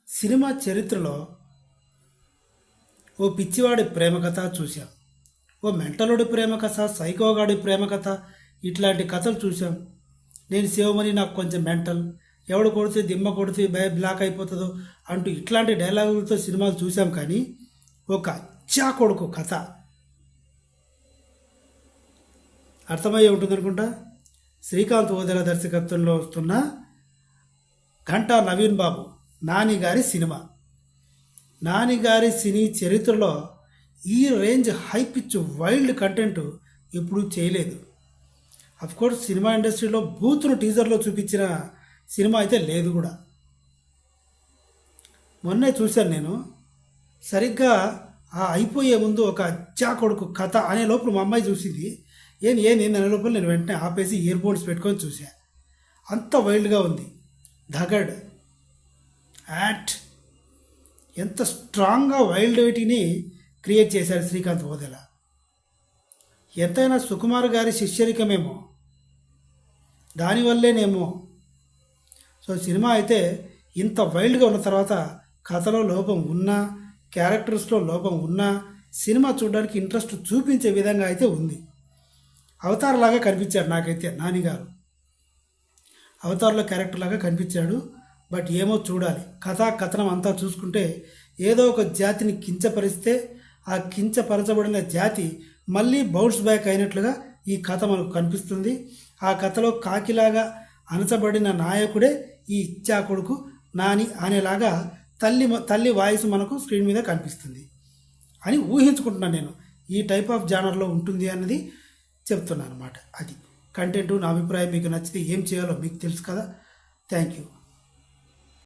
Cinema చరిత్రలో ఓ పిచ్చివాడి ప్రేమ కథ చూశాం. ఓ మెంటలుడి ప్రేమ కథ, సైకోగాడి ప్రేమ కథ, ఇట్లాంటి కథలు చూసాం. నేను శివమని నాకు కొంచెం మెంటల్, ఎవడు కొడితే దిమ్మ కొడితే బ్లాక్ అయిపోతుందో అంటూ ఇట్లాంటి డైలాగులతో సినిమాలు చూసాం. కానీ ఒక అచ్చా కొడుకు కథ అర్థమయ్యే ఉంటుందనుకుంటా. శ్రీకాంత్ ఓదెల దర్శకత్వంలో వస్తున్న ఘంటా నవీన్ బాబు నాని గారి సినిమా. నాని గారి సినీ చరిత్రలో ఈ range high pitch wild content ఎప్పుడూ చేయలేదు. కోర్స్ సినిమా ఇండస్ట్రీలో బూత్ను టీజర్లో చూపించిన సినిమా అయితే లేదు కూడా. మొన్నే చూశాను నేను. సరిగ్గా ఆ అయిపోయే ముందు ఒక అచ్చా కొడుకు కథ అనే లోపల మా అమ్మాయి చూసింది. ఏంది అనే లోపల నేను వెంటనే ఆపేసి ఇయర్ బోడ్స్ పెట్టుకొని చూసా. అంత వైల్డ్గా ఉంది. ధగడ్ యాక్ట్ ఎంత స్ట్రాంగ్గా వైల్డిటీని క్రియేట్ చేశారు శ్రీకాంత్ ఓదెల. ఎంతైనా సుకుమార్ గారి శిష్యరికమేమో, దానివల్లేనేమో. సో సినిమా అయితే ఇంత వైల్డ్గా ఉన్న తర్వాత కథలో లోపం ఉన్నా, క్యారెక్టర్స్లో లోపం ఉన్నా సినిమా చూడడానికి ఇంట్రెస్ట్ చూపించే విధంగా అయితే ఉంది. అవతార్ లాగా కనిపించాడు నాకైతే నానిగారు. అవతార్లో క్యారెక్టర్ లాగా కనిపించాడు. బట్ ఏమో చూడాలి. కథనం అంతా చూసుకుంటే ఏదో ఒక జాతిని కించపరిస్తే ఆ కించపరచబడిన జాతి మళ్ళీ బౌన్స్ బ్యాక్ అయినట్లుగా ఈ కథ మనకు కనిపిస్తుంది. ఆ కథలో కాకిలాగా అణచబడిన నాయకుడే ఈ ఇచ్చా కొడుకు నాని అనేలాగా తల్లి వాయిస్ మనకు స్క్రీన్ మీద కనిపిస్తుంది అని ఊహించుకుంటున్నాను నేను. ఈ టైప్ ఆఫ్ జానర్లో ఉంటుంది అన్నది చెప్తున్నాను అనమాట. అది కంటెంట్. నా అభిప్రాయం మీకు నచ్చితే ఏం చేయాలో మీకు తెలుసు కదా. Thank you.